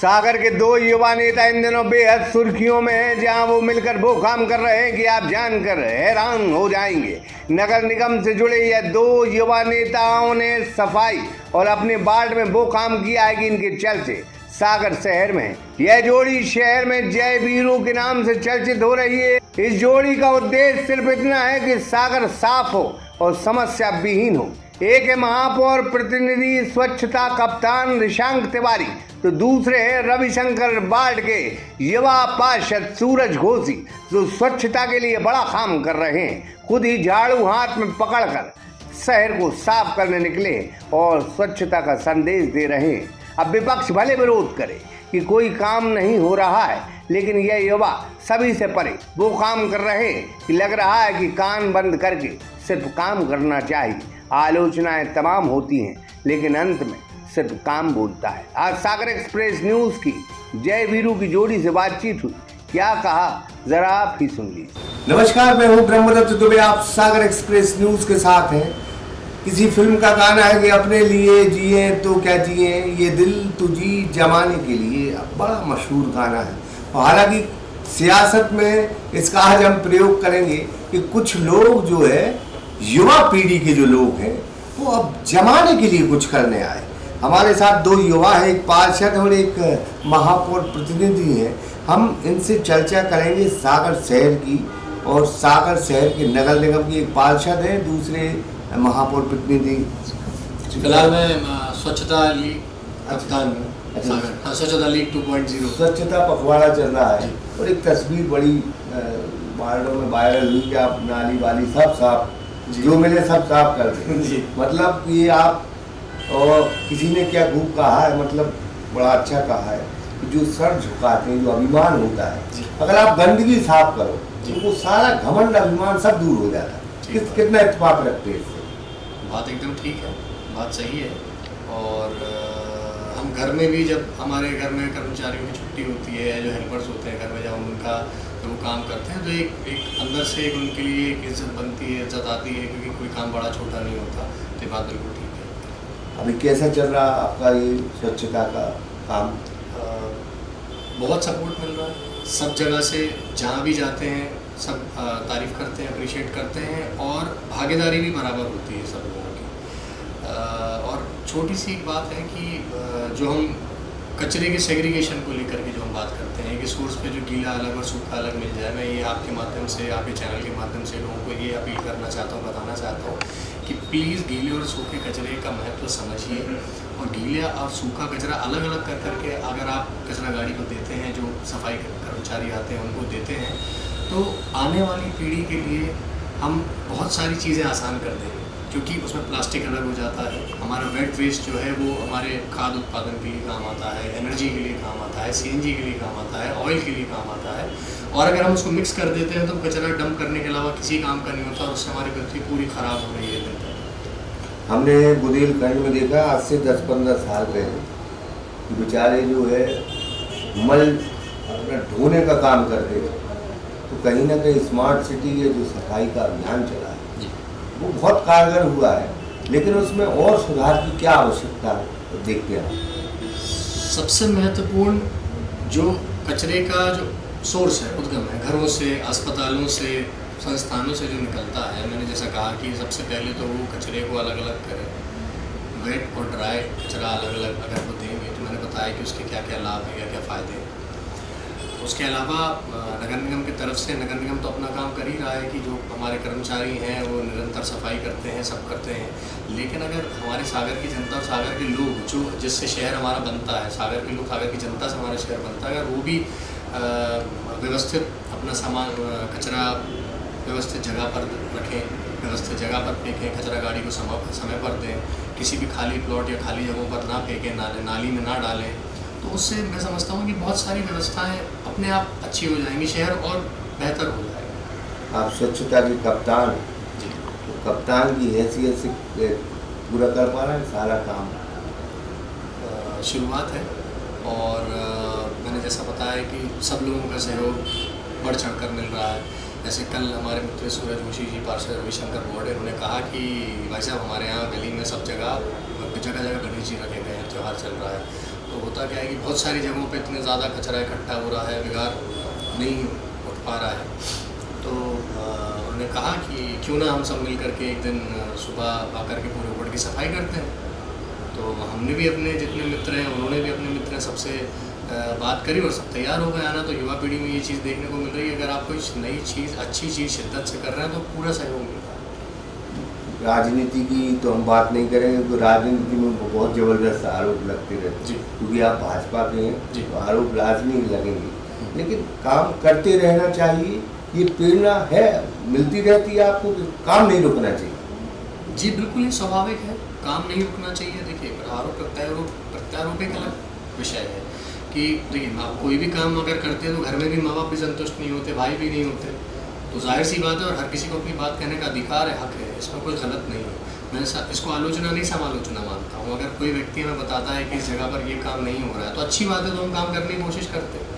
सागर के दो युवा नेता इन दिनों बेहद सुर्खियों में हैं, जहां वो मिलकर वो काम कर रहे हैं कि आप जानकर हैरान हो जाएंगे। नगर निगम से जुड़े ये दो युवा नेताओं ने सफाई और अपने वार्ड में वो काम किया है कि इनके चर्चे सागर शहर में यह जोड़ी शहर में जय वीरू के नाम से चर्चित हो रही है। इस जोड़ी का उद्देश्य सिर्फ इतना है कि सागर साफ हो और समस्या विहीन हो। एक है महापौर प्रतिनिधि स्वच्छता कप्तान ऋषांक तिवारी, तो दूसरे हैं रविशंकर वार्ड के युवा पार्षद सूरज घोसी, जो स्वच्छता के लिए बड़ा काम कर रहे हैं। खुद ही झाड़ू हाथ में पकड़कर शहर को साफ करने निकले और स्वच्छता का संदेश दे रहे हैं। अब विपक्ष भले विरोध करे कि कोई काम नहीं हो रहा है, लेकिन यह युवा सभी से परे वो काम कर रहे हैं कि लग रहा है कि कान बंद करके सिर्फ काम करना चाहिए। आलोचनाएं तमाम होती हैं, लेकिन अंत में सिर्फ काम बोलता है। आज सागर एक्सप्रेस न्यूज की जय वीरू की जोड़ी से बातचीत हुई, क्या कहा जरा आप ही सुन लीजिए। नमस्कार, मैं हूं ब्रह्मदत्त दुबे, आप सागर एक्सप्रेस न्यूज के साथ हैं। किसी फिल्म का गाना है कि अपने लिए जिए तो क्या जिए, ये दिल तुझी जमाने के लिए, बड़ा मशहूर गाना है। और हालांकि सियासत में इसका आज हम प्रयोग करेंगे कि कुछ लोग जो है युवा पीढ़ी के जो लोग हैं वो अब जमाने के लिए कुछ करने आए। हमारे साथ दो युवा हैं, एक पार्षद और एक महापौर प्रतिनिधि हैं। हम इनसे चर्चा करेंगे सागर शहर की, और सागर शहर के नगर निगम की एक पार्षद है, दूसरे महापौर प्रतिनिधि। फिलहाल मैं स्वच्छता लीग कप्तान हूँ सागर। हाँ, स्वच्छता लीग 2.0 स्वच्छता पखवाड़ा चल रहा है और एक तस्वीर बड़ी वार्डों में वायरल हुई कि आप नाली वाली सब साफ, जो मिले सब साफ कर दें। मतलब कि आप, और किसी ने क्या खूब कहा है, मतलब बड़ा अच्छा कहा है कि जो सर झुकाते हैं, जो अभिमान होता है, अगर आप गंदगी साफ करो तो वो सारा घमंड अभिमान सब दूर हो जाता है। कितना इत्तेफाक रखते हैं इससे? बात एकदम ठीक है, बात सही है। और हम घर में भी, जब हमारे घर में कर्मचारियों की छुट्टी होती है, जो हेल्पर्स होते हैं घर में, जब हम उनका वो काम करते हैं तो एक अंदर से एक उनके लिए एक इज्जत बनती है, इज्जत आती है, क्योंकि कोई काम बड़ा छोटा नहीं होता। तो बात बिल्कुल ठीक है। अभी कैसा चल रहा आपका ये स्वच्छता का काम? बहुत सपोर्ट मिल रहा है सब जगह से, जहाँ भी जाते हैं सब तारीफ़ करते हैं, अप्रिशिएट करते हैं, और भागीदारी भी बराबर होती है सब लोगों की। और छोटी सी एक बात है कि जो हम कचरे के सेग्रीगेशन को लेकर के जो हम बात करते हैं कि सोर्स पे जो गीला अलग और सूखा अलग मिल जाए, मैं ये आपके माध्यम से, आपके चैनल के माध्यम से लोगों को ये अपील करना चाहता हूँ, बताना चाहता हूँ कि प्लीज़ गीले और सूखे कचरे का महत्व समझिए, और गीला और सूखा कचरा अलग अलग कर करके अगर आप कचरा गाड़ी को देते हैं, जो सफाई कर्मचारी आते हैं उनको देते हैं, तो आने वाली पीढ़ी के लिए हम बहुत सारी चीज़ें आसान कर देंगे, क्योंकि उसमें प्लास्टिक अलग हो जाता है। हमारा वेट वेस्ट जो है वो हमारे खाद्य उत्पादन के लिए काम आता है, एनर्जी के लिए काम आता है, सीएनजी के लिए काम आता है, ऑयल के लिए काम आता है। और अगर हम उसको मिक्स कर देते हैं तो कचरा डंप करने के अलावा किसी काम का नहीं होता, और उससे हमारी पृथ्वी पूरी ख़राब हो रही है। हमने बुंदेलखंड में देखा आज से 10-15 साल पहले कि बेचारे जो है मल अपना ढोने का काम करते थे, तो कहीं ना कहीं स्मार्ट सिटी के जो सफाई का अभियान चला है वो बहुत कारगर हुआ है, लेकिन उसमें और सुधार की क्या आवश्यकता है, तो देखते हैं। सबसे महत्वपूर्ण जो कचरे का जो सोर्स है, उद्गम है, घरों से, अस्पतालों से, संस्थानों से जो निकलता है, मैंने जैसा कहा कि सबसे पहले तो वो कचरे को अलग अलग करें, वेट और ड्राई कचरा अलग अलग अगर वो देंगे, तो मैंने बताया कि उसके क्या क्या लाभ हैं, क्या क्या फ़ायदे हैं। उसके अलावा नगर निगम की तरफ से, नगर निगम तो अपना काम कर ही रहा है कि जो हमारे कर्मचारी हैं वो निरंतर सफाई करते हैं, सब करते हैं, लेकिन अगर हमारे सागर की जनता और सागर के लोग, जो जिससे शहर हमारा बनता है, सागर के लोग, सागर की जनता से हमारा शहर बनता है, अगर वो भी व्यवस्थित अपना सामान, कचरा व्यवस्थित जगह पर रखें, व्यवस्थित जगह पर फेंकें, कचरा गाड़ी को समय पर दें, किसी भी खाली प्लॉट या खाली जगहों पर ना फेंकें, नाली में ना डालें, तो उससे मैं समझता हूँ कि बहुत सारी व्यवस्थाएं अपने आप अच्छी हो जाएंगी, शहर और बेहतर हो जाएगा। आप स्वच्छता के कप्तान, तो कप्तान की हैसियत से पूरा कर पा रहे हैं सारा काम? शुरुआत है, और मैंने जैसा बताया कि सब लोगों का सहयोग बढ़ चढ़ कर मिल रहा है। जैसे कल हमारे मित्र सूरज घोसी जी, पार्षद रविशंकर वार्ड, उन्होंने कहा कि भाई साहब हमारे यहाँ गली में सब जगह गणेश जी रखे गए हैं, त्यौहार चल रहा है, तो होता क्या है कि बहुत सारी जगहों पे इतने ज़्यादा कचरा इकट्ठा हो रहा है, बिगाड़ नहीं उठ पा रहा है। तो उन्होंने कहा कि क्यों ना हम सब मिल करके एक दिन सुबह आकर के पूरे वार्ड की सफाई करते हैं। तो हमने भी अपने जितने मित्र हैं, उन्होंने भी अपने मित्र हैं, सबसे बात करी और सब तैयार हो गए आना। तो युवा पीढ़ी में ये चीज़ देखने को मिल रही है, अगर आप कोई नई चीज़, अच्छी चीज़ शिद्दत से कर रहे हैं तो पूरा सहयोग मिलता है। राजनीति की तो हम बात नहीं करेंगे, तो राजनीति में बहुत ज़बरदस्त आरोप लगते रहते जी। क्योंकि आप भाजपा के हैं जी। तो आरोप लाजमी लगेंगे, लेकिन काम करते रहना चाहिए। ये प्रेरणा है, मिलती रहती है आपको कि काम नहीं रुकना चाहिए। जी बिल्कुल, ये स्वाभाविक है, काम नहीं रुकना चाहिए। देखिए, आरोप प्रत्यारोप एक अलग विषय है कि देखिए, आप कोई भी काम अगर करते हैं तो घर में भी माँ बाप भी संतुष्ट नहीं होते, भाई भी नहीं होते, तो जाहिर सी बात है, और हर किसी को अपनी बात कहने का अधिकार है, हक है, इसमें कोई गलत नहीं है। मैं इसको आलोचना नहीं, समालोचना मानता हूँ। अगर कोई व्यक्ति हमें बताता है कि इस जगह पर ये काम नहीं हो रहा है तो अच्छी बात है, तो हम काम करने की कोशिश करते हैं।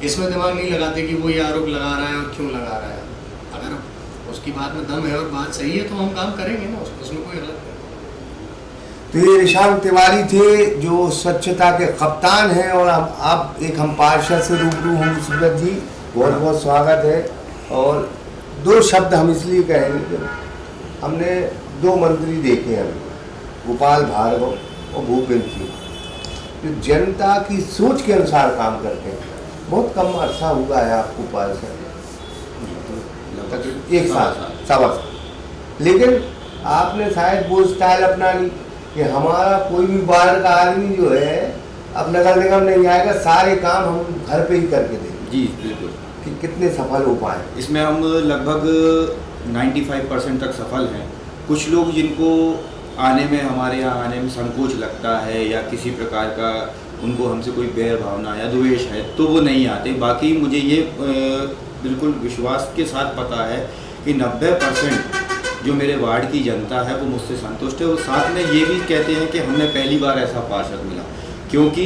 इसमें दिमाग नहीं लगाते कि वो ये आरोप लगा रहा है और क्यों लगा रहा है। अगर उसकी बात में दम है और बात सही है तो हम काम करेंगे ना, उसमें कोई गलत नहीं। तो ये निशांत तिवारी थे जो स्वच्छता के कप्तान हैं, और आप एक हम पार्षद से रूबरू होंगे। सुब्रत जी, बहुत बहुत स्वागत है। और दो शब्द हम इसलिए कहेंगे कि हमने दो मंत्री देखे हैं, गोपाल भार्गव और भूपेंद्र सिंह, जो जनता की सोच के अनुसार काम करते हैं। बहुत कम अरसा हुआ है आपको पार्षद, एक साल, सवा साल, लेकिन आपने शायद वो स्टाइल अपना ली कि हमारा कोई भी बाहर का आदमी जो है अब नगर निगम नहीं आएगा, सारे काम हम घर पे ही करके देंगे। जी बिल्कुल। कि कितने सफल हो पाए इसमें हम लगभग 95% तक सफल हैं। कुछ लोग जिनको आने में, हमारे यहाँ आने में संकोच लगता है या किसी प्रकार का उनको हमसे कोई बैर भावना या द्वेष है तो वो नहीं आते। बाकी मुझे ये बिल्कुल विश्वास के साथ पता है कि 90% जो मेरे वार्ड की जनता है वो मुझसे संतुष्ट है। और साथ में ये भी कहते हैं कि हमें पहली बार ऐसा पार्षद मिला, क्योंकि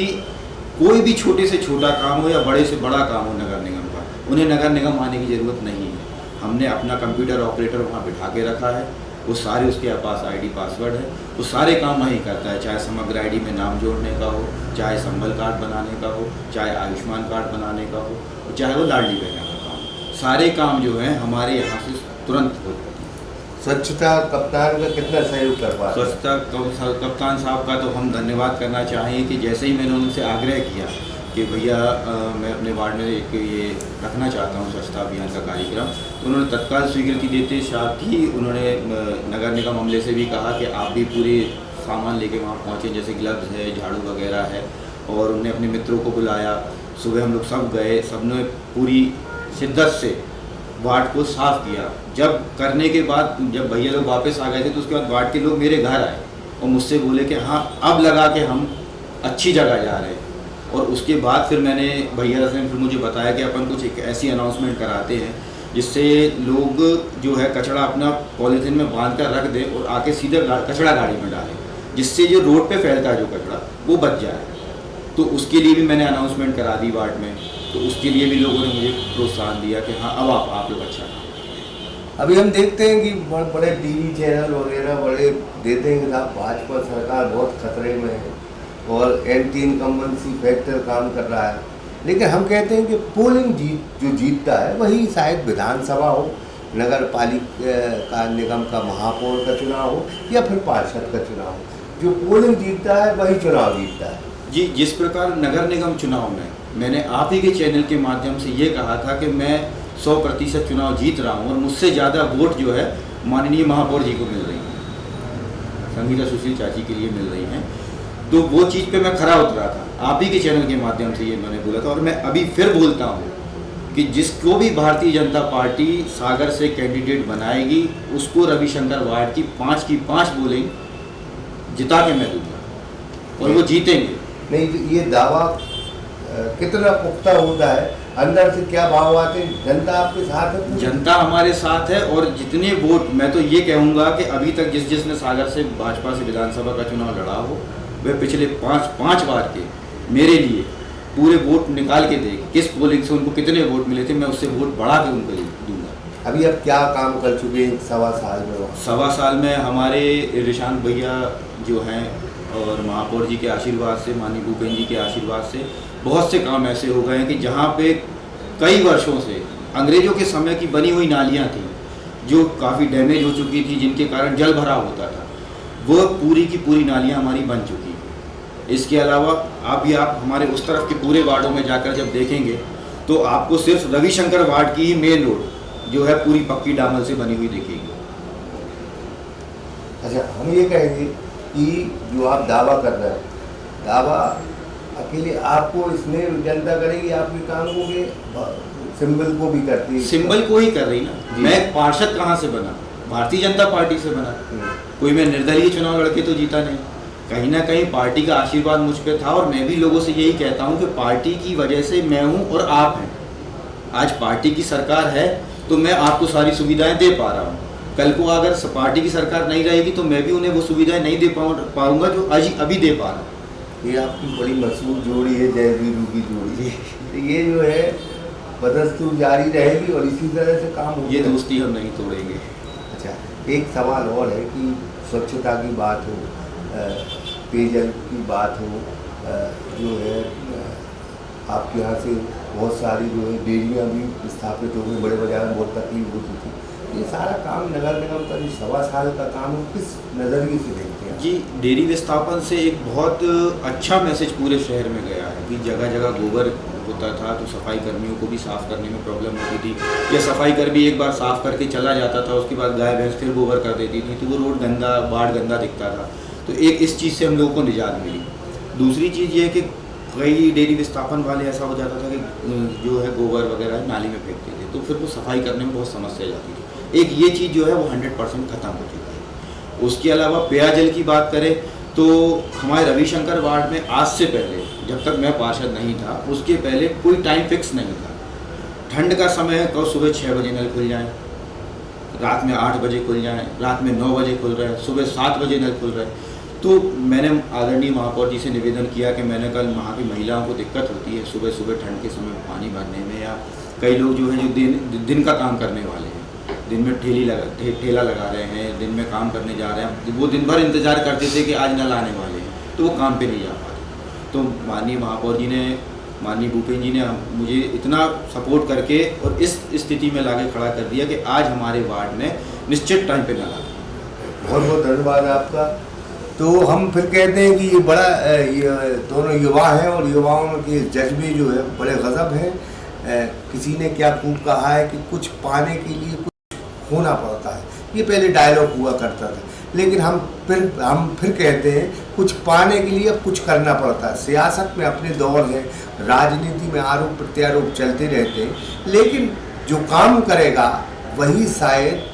कोई भी छोटे से छोटा काम हो या बड़े से बड़ा काम हो नगर निगम का, उन्हें नगर निगम आने की ज़रूरत नहीं है। हमने अपना कंप्यूटर ऑपरेटर वहाँ बिठा के रखा है, वो सारे उसके पास आईडी पासवर्ड है, वो सारे काम वहीं करता है, चाहे समग्र आईडी में नाम जोड़ने का हो, चाहे संबल कार्ड बनाने का हो, चाहे आयुष्मान कार्ड बनाने का हो, चाहे वो लाडली बहना का काम, सारे काम जो हैं हमारे यहाँ से तुरंत होते हैं। स्वच्छता कप्तान का कितना सहयोग कर पा रहे हैं? स्वच्छता कप्तान साहब का तो हम धन्यवाद करना चाहेंगे कि जैसे ही मैंने उनसे आग्रह किया कि भैया मैं अपने वार्ड में एक ये रखना चाहता हूँ स्वच्छता अभियान का कार्यक्रम, तो उन्होंने तत्काल स्वीकृति देते साथ ही उन्होंने नगर निगम अमले से भी कहा कि आप भी पूरे सामान लेके वहाँ पहुँचे, जैसे ग्लव्स है, झाड़ू वगैरह है, और उन्होंने अपने मित्रों को बुलाया। सुबह हम लोग सब गए, सबने पूरी शिद्दत से वार्ड को साफ़ किया। जब करने के बाद जब भैया लोग वापस आ गए थे तो उसके बाद वार्ड के लोग मेरे घर आए और मुझसे बोले कि हाँ अब लगा के हम अच्छी जगह जा रहे हैं। और उसके बाद फिर मैंने भैया ने फिर मुझे बताया कि अपन कुछ एक ऐसी अनाउंसमेंट कराते हैं जिससे लोग जो है कचरा अपना पॉलीथीन में बांध कर रख दें और आके सीधे कचरा गाड़ी में डालें, जिससे जो रोड पे फैलता है जो कचरा वो बच जाए। तो उसके लिए भी मैंने अनाउंसमेंट करा दी वार्ड में, तो उसके लिए भी लोगों ने मुझे प्रोत्साहन दिया कि हाँ अब आप लोग अच्छा काम। अभी हम देखते हैं कि बड़े टीवी चैनल वगैरह बड़े देते हैं कि साहब भाजपा सरकार बहुत खतरे में है और एंटी इनकम्बेंसी फैक्टर काम कर रहा है, लेकिन हम कहते हैं कि पोलिंग जो जीतता है वही शायद विधानसभा हो, नगर पालिका निगम का महापौर का चुनाव हो या फिर पार्षद का चुनाव हो, जो पोलिंग जीतता है वही चुनाव जीतता है। जी, जिस प्रकार नगर निगम चुनाव में मैंने आप ही के चैनल के माध्यम से ये कहा था कि मैं 100% चुनाव जीत रहा हूँ और मुझसे ज़्यादा वोट जो है माननीय महापौर जी को मिल रही हैं, संगीता सुशील चाची के लिए मिल रही हैं, तो वो चीज़ पे मैं खरा उतरा था। आप ही के चैनल के माध्यम से ये मैंने बोला था और मैं अभी फिर बोलता हूँ कि जिसको भी भारतीय जनता पार्टी सागर से कैंडिडेट बनाएगी उसको रविशंकर वार्ड की 5 बोलिंग जिता के मैं दूँगा और वो जीतेंगे। नहीं, ये दावा कितना पुख्ता होता है, अंदर से क्या भाव आते हैं? जनता आपके साथ है? जनता हमारे साथ है और जितने वोट, मैं तो ये कहूँगा कि अभी तक जिसने सागर से भाजपा से विधानसभा का चुनाव लड़ा हो वह पिछले 5 बार के मेरे लिए पूरे वोट निकाल के दे, किस पोलिंग से उनको कितने वोट मिले थे, मैं उससे वोट बढ़ा के उनको दूंगा। अभी अब क्या काम कर चुके हैं 1.25 साल में? 1.25 साल में हमारे रिशांत भैया जो हैं और महापौर जी के आशीर्वाद से, माननीय भूपेंद्र जी के आशीर्वाद से बहुत से काम ऐसे हो गए हैं कि जहाँ पे कई वर्षों से अंग्रेज़ों के समय की बनी हुई नालियाँ थी जो काफ़ी डैमेज हो चुकी थी, जिनके कारण जल भराव होता था, वो पूरी की पूरी नालियाँ हमारी बन चुकी हैं। इसके अलावा आप हमारे उस तरफ के पूरे वार्डों में जाकर जब देखेंगे तो आपको सिर्फ रविशंकर वार्ड की ही मेन रोड जो है पूरी पक्की डामर से बनी हुई दिखेगी। अच्छा, हम ये कहेंगे कि जो आप दावा कर रहे हैं, दावा अकेले आपको इसमें जनता करेगी आपके काम को के सिंबल को भी करती है? सिंबल को ही कर रही ना। मैं पार्षद कहाँ से बना? भारतीय जनता पार्टी से बना। कोई मैं निर्दलीय चुनाव लड़के तो जीता नहीं। कहीं ना कहीं पार्टी का आशीर्वाद मुझ पे था और मैं भी लोगों से यही कहता हूँ कि पार्टी की वजह से मैं हूँ और आप हैं। आज पार्टी की सरकार है तो मैं आपको सारी सुविधाएं दे पा रहा हूँ। कल को अगर पार्टी की सरकार नहीं रहेगी तो मैं भी उन्हें वो सुविधाएं नहीं दे पाऊंगा जो आज अभी दे पा रहा हूँ। ये आपकी बड़ी मशहूर जोड़ी है, जय वीरू की जोड़ी। तो ये जो है बदस्तूर जारी रहेगी और इसी तरह से काम होगा। ये दोस्ती हम नहीं तोड़ेंगे। अच्छा, एक सवाल और है कि स्वच्छता की बात हो, पेयजल की बात हो, जो है आपके यहाँ से बहुत सारी जो है डेयरियाँ भी स्थापित हो गई, बड़े बाजार में बहुत तकलीफ होती थी। ये सारा काम नगर निगम का जो 1.25 साल का काम है किस नज़रिए से देखते हैं? जी, डेयरी विस्थापन से एक बहुत अच्छा मैसेज पूरे शहर में गया है कि जगह जगह गोबर होता था तो सफाई कर्मियों को भी साफ़ करने में प्रॉब्लम होती थी। या सफाई कर्मी एक बार साफ़ करके चला जाता था, उसके बाद गाय भैंस फिर गोबर कर देती थी तो वो रोड गंदा, बाढ़ गंदा दिखता था। तो एक इस चीज़ से हम लोगों को निजात मिली। दूसरी चीज़ ये कि कई डेयरी विस्थापन वाले ऐसा हो जाता था कि जो है गोबर वगैरह नाली में फेंकते थे तो फिर वो सफाई करने में बहुत समस्या जाती थी। एक ये चीज़ जो है वो 100% ख़त्म हो चुकी है। उसके अलावा पेयजल की बात करें तो हमारे रविशंकर वार्ड में आज से पहले, जब तक मैं पार्षद नहीं था, उसके पहले कोई टाइम फिक्स नहीं था। ठंड का समय है, कब सुबह 6 बजे नल खुल जाए, रात में 8 बजे खुल जाए, रात में 9 बजे खुल रहे हैं, सुबह 7 बजे नल खुल रहे हैं। तो मैंने आदरणीय महापौर जी से निवेदन किया कि मैंने कल वहाँ की महिलाओं को दिक्कत होती है सुबह सुबह ठंड के समय पानी भरने में, या कई लोग जो है जो दिन का काम करने वाले हैं, दिन में ठेला लगा रहे हैं, दिन में काम करने जा रहे हैं, वो दिन भर इंतज़ार करते थे कि आज नल आने वाले हैं तो वो काम पे नहीं जा पाते। तो माननीय महापौर जी ने, माननीय भूपेंद्र जी ने मुझे इतना सपोर्ट करके और इस स्थिति में लाके खड़ा कर दिया कि आज हमारे वार्ड में निश्चित टाइम पे नल आता है। बहुत बहुत धन्यवाद आपका। तो हम फिर कहते हैं कि ये बड़ा ये दोनों युवा हैं और युवाओं के जज्बे जो है बड़े गज़ब हैं। किसी ने क्या खूब कहा है कि कुछ पाने के लिए कुछ खोना पड़ता है। ये पहले डायलॉग हुआ करता था, लेकिन हम फिर कहते हैं कुछ पाने के लिए अब कुछ करना पड़ता है। सियासत में अपने दौर है, राजनीति में आरोप प्रत्यारोप चलते रहते हैं, लेकिन जो काम करेगा वही शायद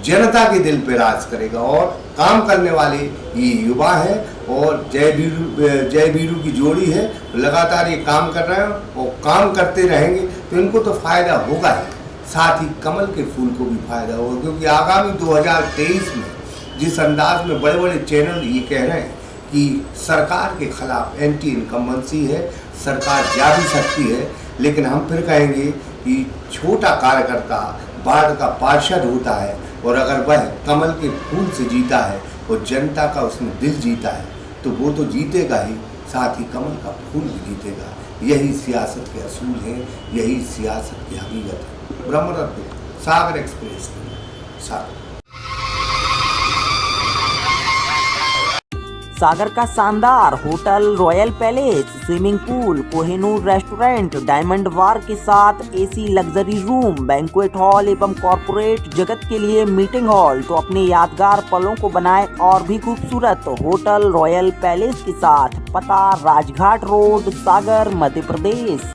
जनता के दिल पे राज करेगा। और काम करने वाले ये युवा है और जय वीरू की जोड़ी है, लगातार ये काम कर रहे हैं और काम करते रहेंगे तो इनको तो फ़ायदा होगा ही, साथ ही कमल के फूल को भी फायदा होगा। क्योंकि आगामी 2023 में जिस अंदाज में बड़े बड़े चैनल ये कह रहे हैं कि सरकार के खिलाफ एंटी इनकम्बेंसी है, सरकार जा भी सकती है, लेकिन हम फिर कहेंगे कि छोटा कार्यकर्ता वार्ड का पार्षद होता है और अगर वह कमल के फूल से जीता है और जनता का उसमें दिल जीता है तो वो तो जीतेगा ही, साथ ही कमल का फूल भी जीतेगा। यही सियासत के असूल हैं, यही सियासत की हकीकत है। ब्रह्मरत्न सागर एक्सप्रेस सागर। सागर का शानदार hotel royal palace, swimming pool, Kohinoor restaurant, diamond bar के साथ AC luxury room, banquet hall एवं कॉर्पोरेट जगत के लिए मीटिंग हॉल, तो अपने यादगार पलों को बनाए और भी खूबसूरत। होटल रॉयल पैलेस के साथ पता राजघाट रोड, सागर, मध्य प्रदेश।